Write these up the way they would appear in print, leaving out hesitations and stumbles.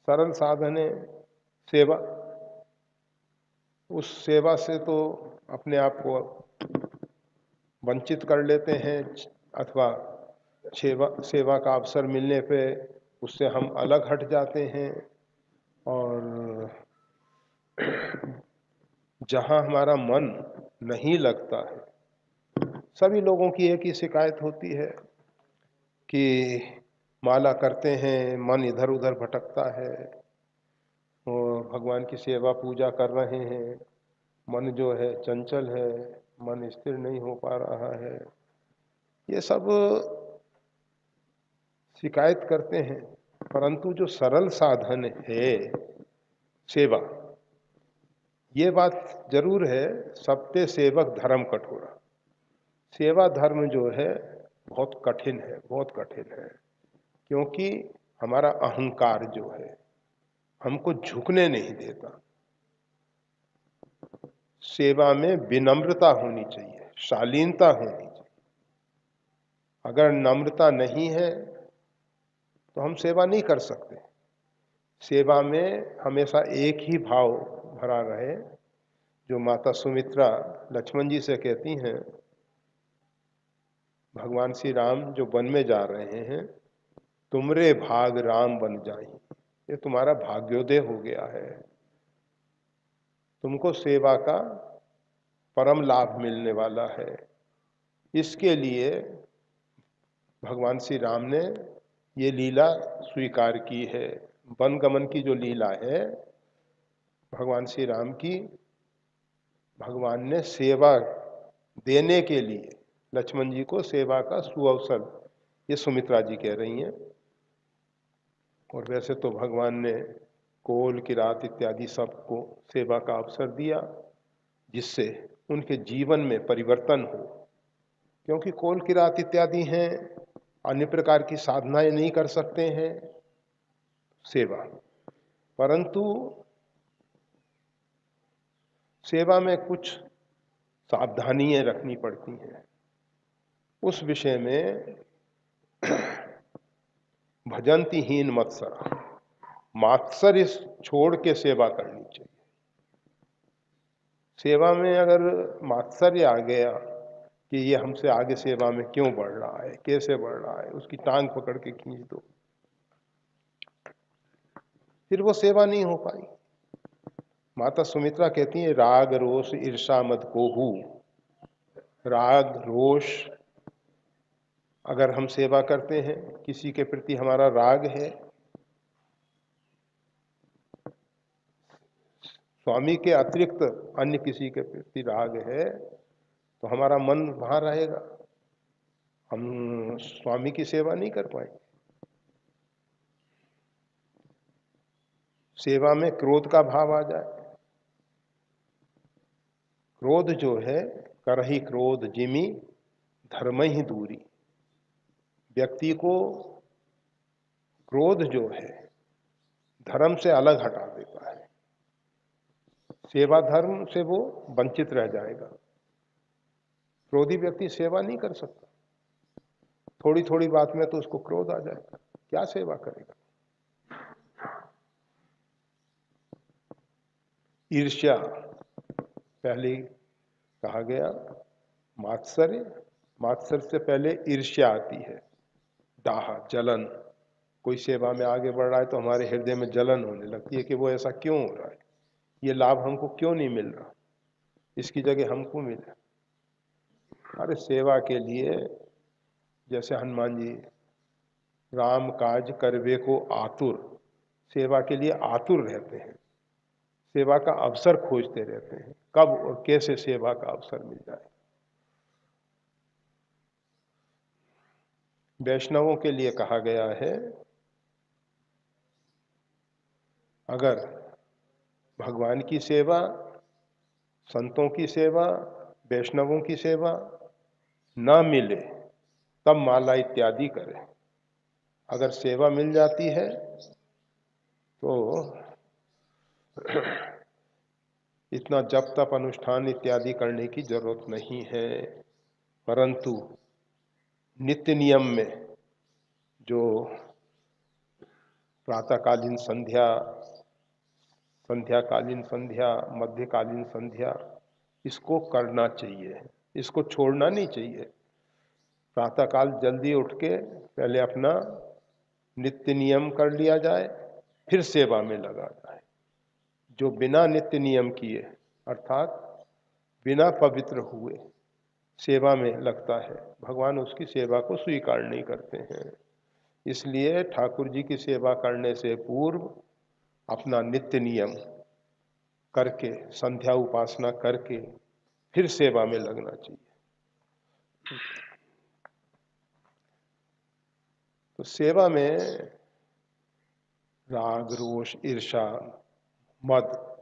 सरल साधन है सेवा। उस सेवा से तो अपने आप को वंचित कर लेते हैं, अथवा सेवा सेवा का अवसर मिलने पे उससे हम अलग हट जाते हैं। और जहाँ हमारा मन नहीं लगता है, सभी लोगों की एक ही शिकायत होती है कि माला करते हैं, मन इधर उधर भटकता है, और भगवान की सेवा पूजा कर रहे हैं, मन जो है चंचल है, मन स्थिर नहीं हो पा रहा है। ये सब शिकायत करते हैं। परंतु जो सरल साधन है सेवा, ये बात जरूर है, सबते सेवक धर्म कठोरा। सेवा धर्म जो है बहुत कठिन है, बहुत कठिन है। क्योंकि हमारा अहंकार जो है हमको झुकने नहीं देता। सेवा में विनम्रता होनी चाहिए, शालीनता होनी चाहिए। अगर नम्रता नहीं है तो हम सेवा नहीं कर सकते। सेवा में हमेशा एक ही भाव भरा रहे, जो माता सुमित्रा लक्ष्मण जी से कहती हैं, भगवान श्री राम जो वन में जा रहे हैं, तुमरे भाग राम बन जाई, ये तुम्हारा भाग्योदय हो गया है, तुमको सेवा का परम लाभ मिलने वाला है। इसके लिए भगवान श्री राम ने ये लीला स्वीकार की है। वन गमन की जो लीला है भगवान श्री राम की, भगवान ने सेवा देने के लिए लक्ष्मण जी को सेवा का सुअवसर, ये सुमित्रा जी कह रही हैं। और वैसे तो भगवान ने कोल किरात इत्यादि सबको सेवा का अवसर दिया, जिससे उनके जीवन में परिवर्तन हो। क्योंकि कोल किरात इत्यादि हैं, अन्य प्रकार की साधनाएं नहीं कर सकते हैं सेवा। परंतु सेवा में कुछ सावधानियां रखनी पड़ती हैं। उस विषय में भजंती हीन मत्सरा, मात्सर्य छोड़ के सेवा करनी चाहिए। सेवा में अगर मात्सर्य आ गया कि ये हमसे आगे सेवा में क्यों बढ़ रहा है, कैसे बढ़ रहा है, उसकी टांग पकड़ के खींच दो, फिर वो सेवा नहीं हो पाई। माता सुमित्रा कहती है, राग रोष ईर्षा मद कोहू। राग रोष, अगर हम सेवा करते हैं, किसी के प्रति हमारा राग है, स्वामी के अतिरिक्त अन्य किसी के प्रति राग है, तो हमारा मन वहां रहेगा, हम स्वामी की सेवा नहीं कर पाएंगे। सेवा में क्रोध का भाव आ जाए, क्रोध जो है, करहि क्रोध जिमि धर्म ही दूरी। व्यक्ति को क्रोध जो है धर्म से अलग हटा देता है, सेवा धर्म से वो वंचित रह जाएगा। क्रोधी व्यक्ति सेवा नहीं कर सकता, थोड़ी थोड़ी बात में तो उसको क्रोध आ जाएगा, क्या सेवा करेगा। ईर्ष्या पहले कहा गया, मात्सर्य, मात्सर्य से पहले ईर्ष्या आती है, दाह, जलन। कोई सेवा में आगे बढ़ रहा है तो हमारे हृदय में जलन होने लगती है कि वो ऐसा क्यों हो रहा है, ये लाभ हमको क्यों नहीं मिल रहा, इसकी जगह हमको मिले। अरे सेवा के लिए, जैसे हनुमान जी राम काज करवे को आतुर, सेवा के लिए आतुर रहते हैं, सेवा का अवसर खोजते रहते हैं, कब और कैसे सेवा का अवसर मिल जाए। वैष्णवों के लिए कहा गया है, अगर भगवान की सेवा, संतों की सेवा, वैष्णवों की सेवा न मिले तब माला इत्यादि करें। अगर सेवा मिल जाती है तो इतना जप तप अनुष्ठान इत्यादि करने की जरूरत नहीं है। परंतु नित्य नियम में जो प्रातःकालीन संध्या, संध्याकालीन संध्या, मध्यकालीन संध्या, इसको करना चाहिए, इसको छोड़ना नहीं चाहिए। प्रातःकाल जल्दी उठ के पहले अपना नित्य नियम कर लिया जाए, फिर सेवा में लगा जाए। जो बिना नित्य नियम किए अर्थात बिना पवित्र हुए सेवा में लगता है, भगवान उसकी सेवा को स्वीकार नहीं करते हैं। इसलिए ठाकुर जी की सेवा करने से पूर्व अपना नित्य नियम करके, संध्या उपासना करके फिर सेवा में लगना चाहिए। तो सेवा में राग, रोष, ईर्षा, मद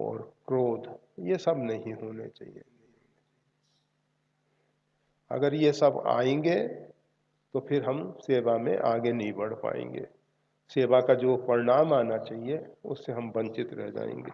और क्रोध ये सब नहीं होने चाहिए। अगर ये सब आएंगे तो फिर हम सेवा में आगे नहीं बढ़ पाएंगे। सेवा का जो परिणाम आना चाहिए उससे हम वंचित रह जाएंगे।